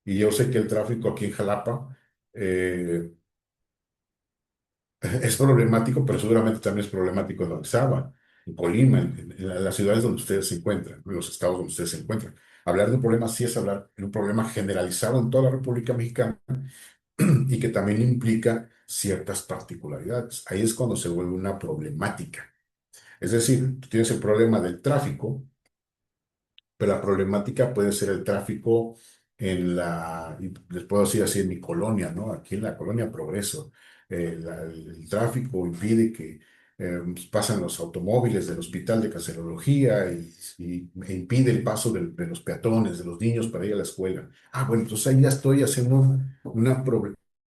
Y yo sé que el tráfico aquí en Jalapa eh, es problemático, pero seguramente también es problemático en Orizaba, en Colima, en las ciudades donde ustedes se encuentran, en los estados donde ustedes se encuentran. Hablar de un problema sí es hablar de un problema generalizado en toda la República Mexicana y que también implica ciertas particularidades. Ahí es cuando se vuelve una problemática. Es decir, tú tienes el problema del tráfico, pero la problemática puede ser el tráfico y les puedo decir así, en mi colonia, ¿no? Aquí en la colonia Progreso, el tráfico impide que pasan los automóviles del hospital de cancerología e impide el paso de los peatones, de los niños para ir a la escuela. Ah, bueno, entonces ahí ya estoy haciendo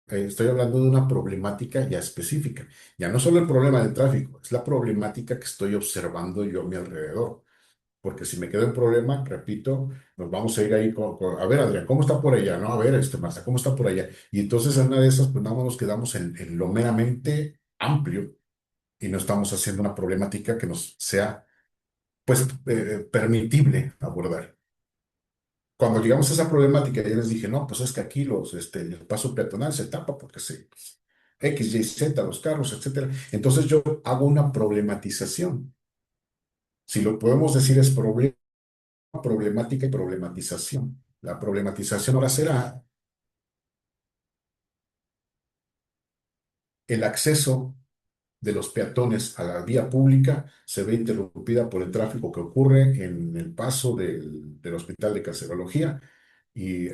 estoy hablando de una problemática ya específica. Ya no solo el problema del tráfico, es la problemática que estoy observando yo a mi alrededor. porque si me quedo en problema, repito, nos vamos a ir ahí a ver, Adrián, ¿cómo está por allá? No, a ver, Marta, ¿cómo está por allá? Y entonces en una de esas, pues nada más nos quedamos en lo meramente amplio y no estamos haciendo una problemática que nos sea, pues, permitible abordar. Cuando llegamos a esa problemática, ya les dije, no, pues es que aquí el paso peatonal se tapa porque se, pues, X, Y, Z, los carros, etcétera. Entonces yo hago una problematización. Si lo podemos decir es problema, problemática y problematización. La problematización ahora será el acceso de los peatones a la vía pública se ve interrumpida por el tráfico que ocurre en el paso del Hospital de Cancerología y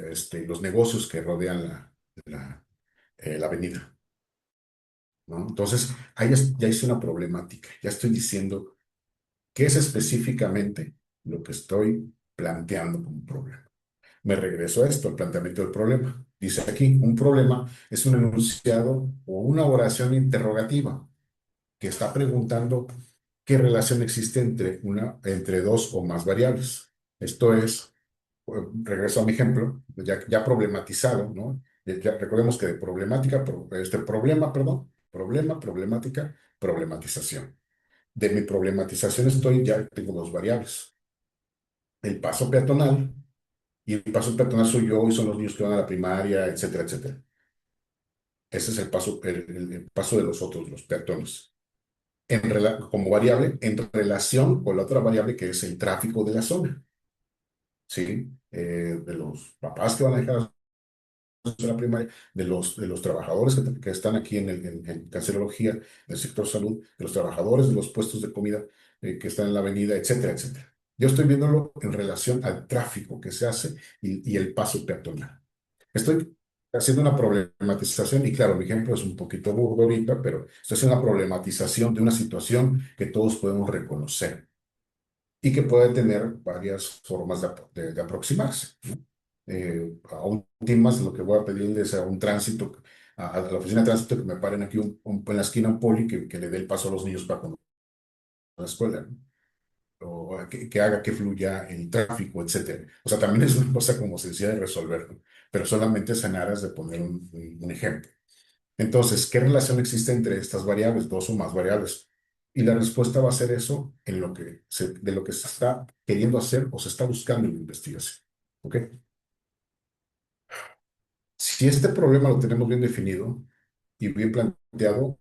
los negocios que rodean la avenida, ¿no? Entonces, ahí ya hice una problemática, ya estoy diciendo qué es específicamente lo que estoy planteando como problema. Me regreso a esto, al planteamiento del problema. Dice aquí, un problema es un enunciado o una oración interrogativa que está preguntando qué relación existe entre dos o más variables. Esto es, regreso a mi ejemplo, ya problematizado, ¿no? Recordemos que de problemática, problema, perdón, problema, problemática, problematización. De mi problematización ya tengo dos variables. El paso peatonal, y el paso peatonal soy yo y son los niños que van a la primaria, etcétera, etcétera. Ese es el paso, el paso de los otros, los peatones. Como variable en relación con la otra variable que es el tráfico de la zona, ¿sí? De los papás que van a dejar a la primaria, de los trabajadores que están aquí en cancerología, en el sector salud, de los trabajadores de los puestos de comida que están en la avenida, etcétera, etcétera. Yo estoy viéndolo en relación al tráfico que se hace y el paso peatonal. Estoy haciendo una problematización y claro, mi ejemplo es un poquito burdo ahorita, pero estoy haciendo una problematización de una situación que todos podemos reconocer y que puede tener varias formas de aproximarse, ¿no? A un team más lo que voy a pedirles a un tránsito, a la oficina de tránsito que me paren aquí en la esquina un poli que le dé el paso a los niños para cuando a la escuela, ¿no? O que haga que fluya el tráfico, etcétera. O sea, también es una cosa como sencilla de resolver, ¿no? Pero solamente es en aras de poner un ejemplo. Entonces, ¿qué relación existe entre estas variables, dos o más variables? Y la respuesta va a ser eso de lo que se está queriendo hacer o se está buscando en la investigación. ¿Ok? Si este problema lo tenemos bien definido y bien planteado,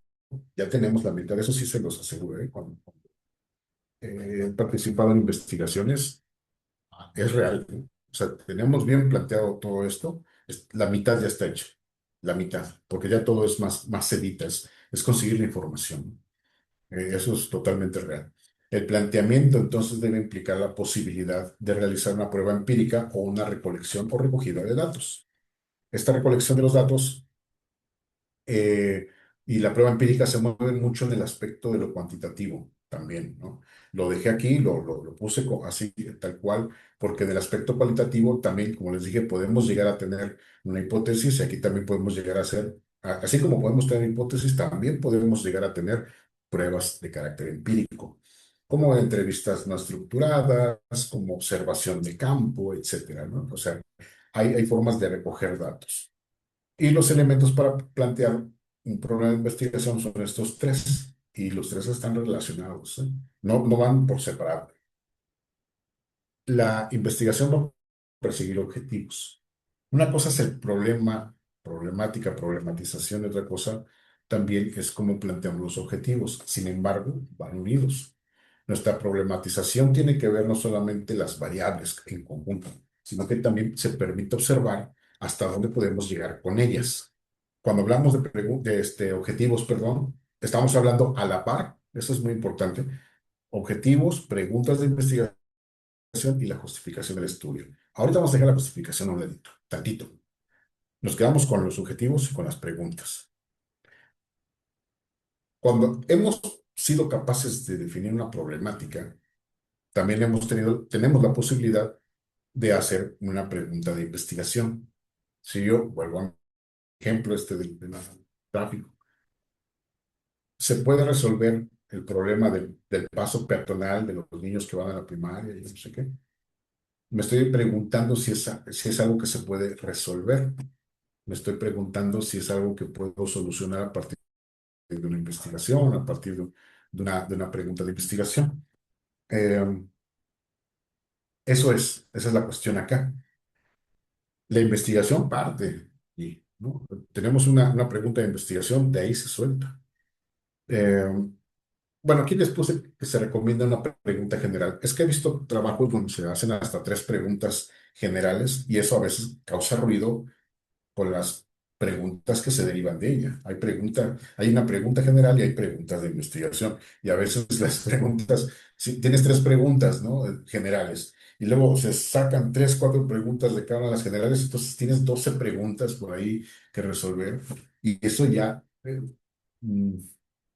ya tenemos la mitad. Eso sí se los aseguro, ¿eh? Cuando he participado en investigaciones, es real, ¿eh? O sea, tenemos bien planteado todo esto, la mitad ya está hecha, la mitad, porque ya todo es más sedita, es conseguir la información. Eso es totalmente real. El planteamiento entonces debe implicar la posibilidad de realizar una prueba empírica o una recolección o recogida de datos. Esta recolección de los datos eh, y la prueba empírica se mueven mucho en el aspecto de lo cuantitativo también, ¿no? Lo dejé aquí, lo puse así, tal cual, porque en el aspecto cualitativo también, como les dije, podemos llegar a tener una hipótesis y aquí también podemos llegar a hacer, así como podemos tener hipótesis, también podemos llegar a tener pruebas de carácter empírico, como entrevistas no estructuradas, como observación de campo, etcétera, ¿no? O sea, hay formas de recoger datos. Y los elementos para plantear un problema de investigación son estos tres, y los tres están relacionados, ¿eh? No van por separado. La investigación va a perseguir objetivos. Una cosa es el problema, problemática, problematización, y otra cosa también es cómo planteamos los objetivos. Sin embargo, van unidos. Nuestra problematización tiene que ver no solamente las variables en conjunto, sino que también se permite observar hasta dónde podemos llegar con ellas. Cuando hablamos de objetivos, perdón, estamos hablando a la par, eso es muy importante. Objetivos, preguntas de investigación y la justificación del estudio. Ahorita vamos a dejar la justificación a un ladito, tantito. Nos quedamos con los objetivos y con las preguntas. Cuando hemos sido capaces de definir una problemática, también tenemos la posibilidad de hacer una pregunta de investigación. Si yo vuelvo a mi ejemplo del tráfico, se puede resolver el problema del paso peatonal de los niños que van a la primaria y no sé qué. Me estoy preguntando si es algo que se puede resolver. Me estoy preguntando si es algo que puedo solucionar a partir de una investigación, a partir de una pregunta de investigación. Eh, esa es la cuestión acá. La investigación parte, y, ¿no? Tenemos una pregunta de investigación, de ahí se suelta. Eh, bueno, aquí les puse que se recomienda una pregunta general. Es que he visto trabajos donde se hacen hasta tres preguntas generales y eso a veces causa ruido con las preguntas que se derivan de ella. Hay una pregunta general y hay preguntas de investigación. Y a veces las preguntas, si tienes tres preguntas, ¿no? Generales. Y luego se sacan tres, cuatro preguntas de cada una de las generales, entonces tienes 12 preguntas por ahí que resolver. Y eso ya, mm,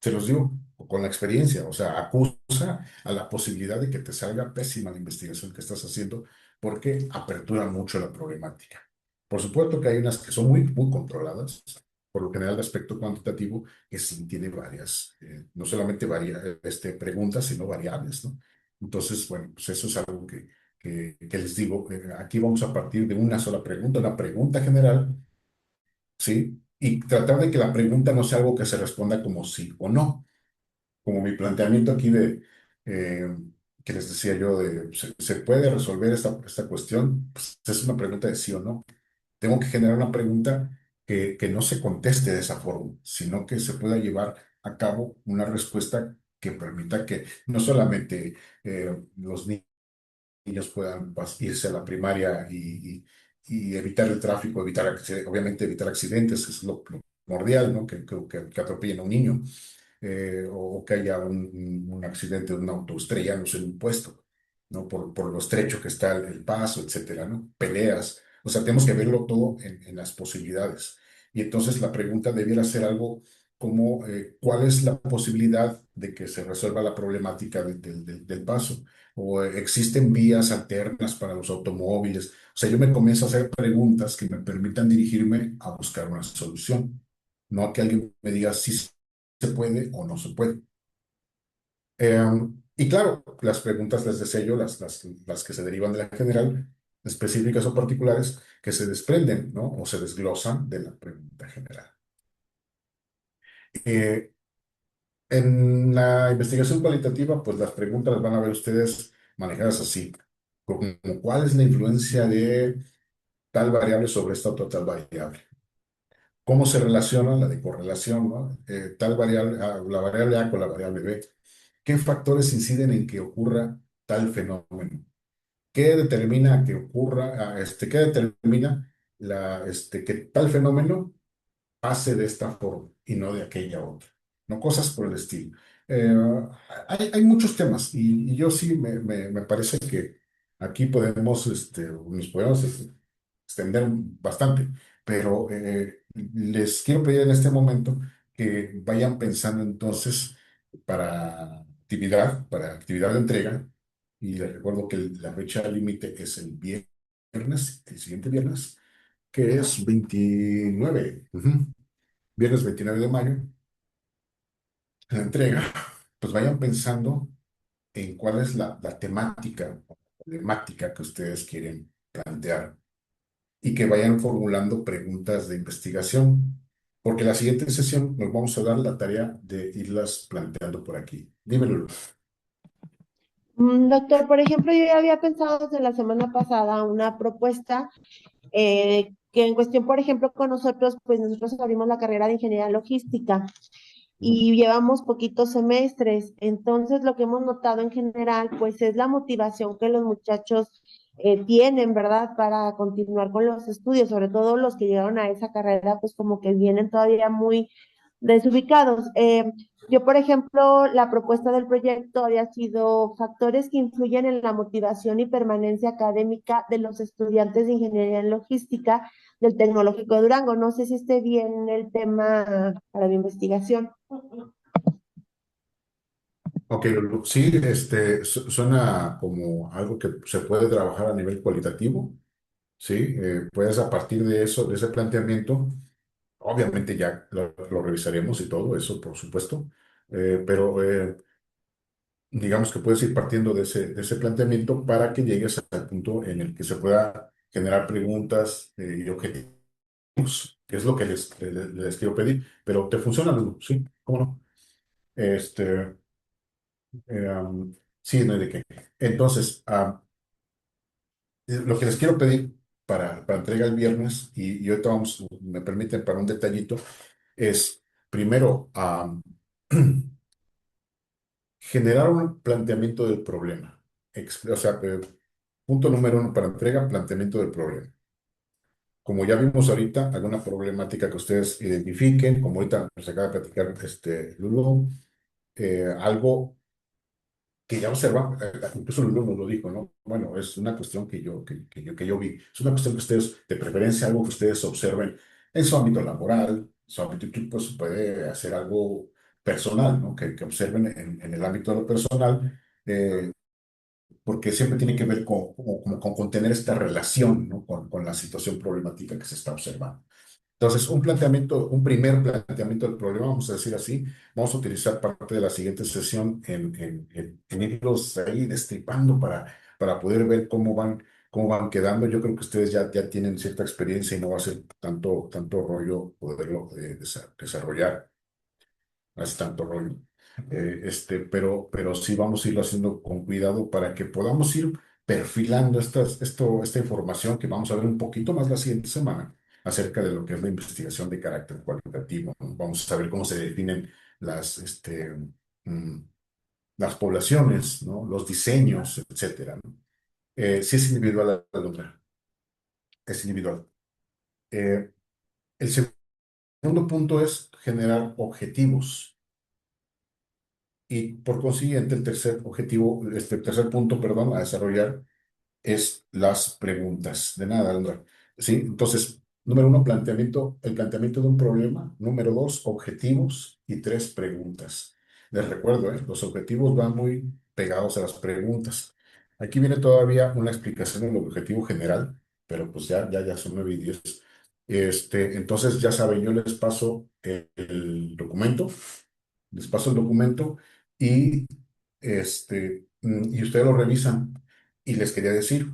se los digo con la experiencia, o sea, acusa a la posibilidad de que te salga pésima la investigación que estás haciendo porque apertura mucho la problemática. Por supuesto que hay unas que son muy controladas, por lo general de aspecto cuantitativo, que sí tiene varias, no solamente varias preguntas, sino variables, ¿no? Entonces, bueno, pues eso es algo que les digo, aquí vamos a partir de una pregunta general, ¿sí? Y tratar de que la pregunta no sea algo que se responda como sí o no, como mi planteamiento aquí eh, que les decía yo, ¿se puede resolver esta cuestión? Pues es una pregunta de sí o no. Tengo que generar una pregunta que no se conteste de esa forma, sino que se pueda llevar a cabo una respuesta que permita que no solamente los niños puedan irse a la primaria y evitar el tráfico, obviamente evitar accidentes, es lo primordial, ¿no? Que atropellen a un niño, o que haya un accidente de un auto estrellándose en un puesto, ¿no? Por lo estrecho que está el paso, etcétera, ¿no? Peleas. O sea, tenemos que verlo todo en las posibilidades. Y entonces la pregunta debiera ser algo como, ¿cuál es la posibilidad de que se resuelva la problemática del paso? ¿O existen vías alternas para los automóviles? O sea, yo me comienzo a hacer preguntas que me permitan dirigirme a buscar una solución, no a que alguien me diga si se puede o no se puede. Y claro, las preguntas les decía yo, las que se derivan de la general, específicas o particulares, que se desprenden, ¿no? O se desglosan de la pregunta general. Eh, en la investigación cualitativa, pues las preguntas las van a ver ustedes manejadas así, como cuál es la influencia de tal variable sobre esta otra tal variable. ¿Cómo se relaciona la de correlación, ¿no? Tal variable, la variable A con la variable B. ¿Qué factores inciden en que ocurra tal fenómeno? ¿Qué determina que ocurra, qué determina que tal fenómeno pase de esta forma y no de aquella otra? ¿No? Cosas por el estilo. Eh, hay muchos temas y yo sí me parece que aquí nos podemos extender bastante, pero les quiero pedir en este momento que vayan pensando entonces para actividad de entrega, y les recuerdo que la fecha límite es el viernes, el siguiente viernes, que es 29, viernes 29 de mayo, la entrega, pues vayan pensando en cuál es la temática que ustedes quieren plantear y que vayan formulando preguntas de investigación, porque la siguiente sesión nos vamos a dar la tarea de irlas planteando por aquí. Dímelo. Doctor, por ejemplo, yo ya había pensado desde la semana pasada una propuesta que en cuestión, por ejemplo, con nosotros, pues nosotros abrimos la carrera de ingeniería logística y llevamos poquitos semestres. Entonces, lo que hemos notado en general, pues es la motivación que los muchachos tienen, ¿verdad? Para continuar con los estudios, sobre todo los que llegaron a esa carrera, pues como que vienen todavía muy desubicados. Yo, por ejemplo, la propuesta del proyecto había sido factores que influyen en la motivación y permanencia académica de los estudiantes de ingeniería en logística del Tecnológico de Durango. No sé si esté bien el tema para la investigación. Ok, Lulu. Sí, suena como algo que se puede trabajar a nivel cualitativo, ¿sí? Puedes a partir de eso, de ese planteamiento, obviamente ya lo revisaremos y todo eso, por supuesto. pero digamos que puedes ir partiendo de ese planteamiento para que llegues al punto en el que se pueda generar preguntas y objetivos, que es lo que les quiero pedir. Pero te funciona, Lulu, sí, ¿cómo no? Este, sí, no hay de qué. Entonces, lo que les quiero pedir para entrega el viernes, y ahorita vamos, me permiten para un detallito, es primero generar un planteamiento del problema. O sea, punto número uno para entrega, planteamiento del problema. Como ya vimos ahorita, alguna problemática que ustedes identifiquen, como ahorita nos acaba de platicar Lulu, algo que ya observan, incluso Lulu nos lo dijo, ¿no? Bueno, es una cuestión que yo vi, es una cuestión que ustedes, de preferencia, algo que ustedes observen en su ámbito laboral, su ámbito, pues puede hacer algo personal, ¿no? Que observen en el ámbito de lo personal, porque siempre tiene que ver con tener esta relación, ¿no? Con la situación problemática que se está observando. Entonces, un primer planteamiento del problema, vamos a decir así, vamos a utilizar parte de la siguiente sesión en irlos ahí destripando para poder ver cómo van quedando. Yo creo que ustedes ya tienen cierta experiencia y no va a ser tanto rollo poderlo desarrollar, no es tanto rollo. Pero sí vamos a irlo haciendo con cuidado para que podamos ir perfilando esta información que vamos a ver un poquito más la siguiente semana acerca de lo que es la investigación de carácter cualitativo, ¿no? Vamos a ver cómo se definen las, mm, las poblaciones, ¿no? Los diseños, etcétera, ¿no? Sí es individual la alumna, es individual. El segundo punto es generar objetivos. Y por consiguiente, el tercer objetivo, tercer punto, perdón, a desarrollar es las preguntas. De nada, Alondra. ¿Sí? Entonces, número uno, el planteamiento de un problema. Número dos, objetivos. Y tres, preguntas. Les recuerdo, los objetivos van muy pegados a las preguntas. Aquí viene todavía una explicación del objetivo general, pero pues ya son 9:10. Entonces, ya saben, yo les paso el documento, y, y ustedes lo revisan. Y les quería decir,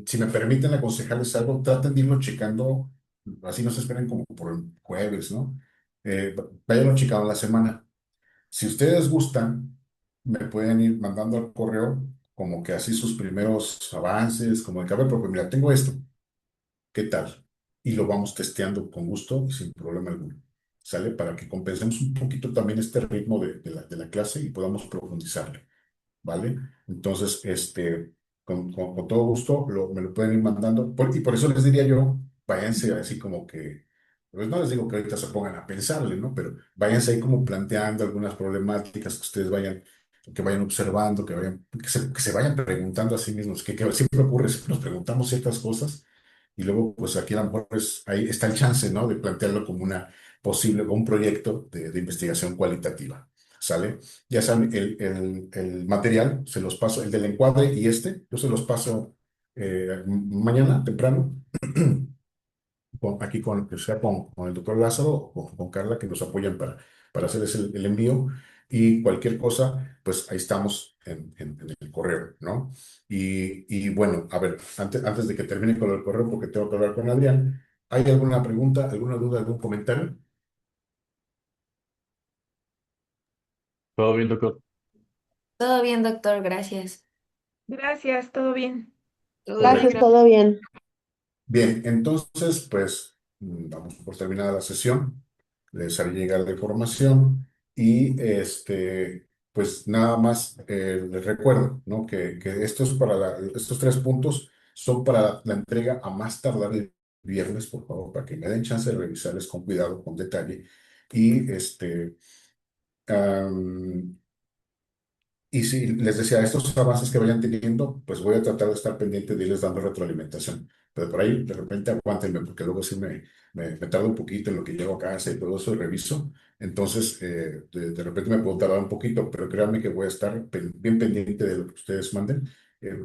si me permiten aconsejarles algo, traten de irlo checando, así no se esperen como por el jueves, ¿no? Váyanlo checando la semana. Si ustedes gustan, me pueden ir mandando al correo como que así sus primeros avances, como de que, a ver, porque mira, tengo esto, ¿qué tal? Y lo vamos testeando con gusto y sin problema alguno. ¿Sale? Para que compensemos un poquito también este ritmo de la clase y podamos profundizarle. ¿Vale? Entonces, con todo gusto me lo pueden ir mandando. Y por eso les diría yo, váyanse así como que, pues no les digo que ahorita se pongan a pensarle, ¿no? Pero váyanse ahí como planteando algunas problemáticas que ustedes que vayan observando, que se vayan preguntando a sí mismos, que siempre ocurre, siempre nos preguntamos ciertas cosas y luego, pues aquí a lo mejor ahí está el chance, ¿no? De plantearlo como un proyecto de investigación cualitativa. ¿Sale? Ya saben, el material se los paso, el del encuadre y yo se los paso mañana temprano, aquí que sea con el doctor Lázaro o con Carla, que nos apoyan para hacerles el envío. Y cualquier cosa, pues ahí estamos en el correo, ¿no? Y bueno, a ver, antes de que termine con el correo, porque tengo que hablar con Adrián, ¿hay alguna pregunta, alguna duda, algún comentario? Todo bien, doctor. Todo bien, doctor, gracias. Gracias, todo bien. Todo bien, Gracias, Correcto. todo bien. Bien, entonces, pues damos por terminada la sesión. Les haré llegar la información y pues nada más les recuerdo, ¿no? Que estos 3 puntos son para la entrega a más tardar el viernes, por favor, para que me den chance de revisarles con cuidado, con detalle. Y am, y si les decía, estos avances que vayan teniendo, pues voy a tratar de estar pendiente de irles dando retroalimentación. Pero por ahí, de repente, aguántenme, porque luego sí me tarda un poquito en lo que llego a casa y todo eso y reviso. Entonces, de repente me puedo tardar un poquito, pero créanme que voy a estar bien pendiente de lo que ustedes manden,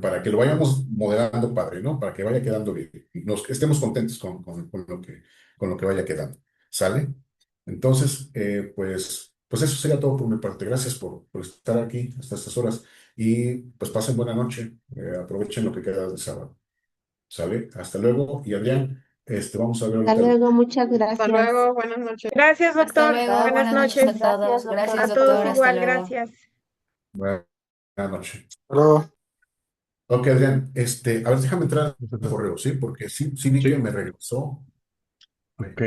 para que lo vayamos moderando, padre, ¿no? Para que vaya quedando bien. Y estemos contentos con lo que vaya quedando. ¿Sale? Entonces, pues eso sería todo por mi parte. Gracias por estar aquí hasta estas horas y pues pasen buena noche. Aprovechen lo que queda de sábado. ¿Sale? Hasta luego. Y Adrián, vamos a ver Hasta ahorita. luego, muchas Hasta gracias. luego, buenas noches. Gracias, Hasta doctor. luego, Buenas buenas noches noches. a todos. Gracias, Gracias, A doctor. todos doctor. Hasta igual, luego. gracias. Buenas noches. Hasta luego. Ok, Adrián, a ver, déjame entrar al Perfecto. correo, ¿sí? Porque sí vi que Sí, me regresó. ok.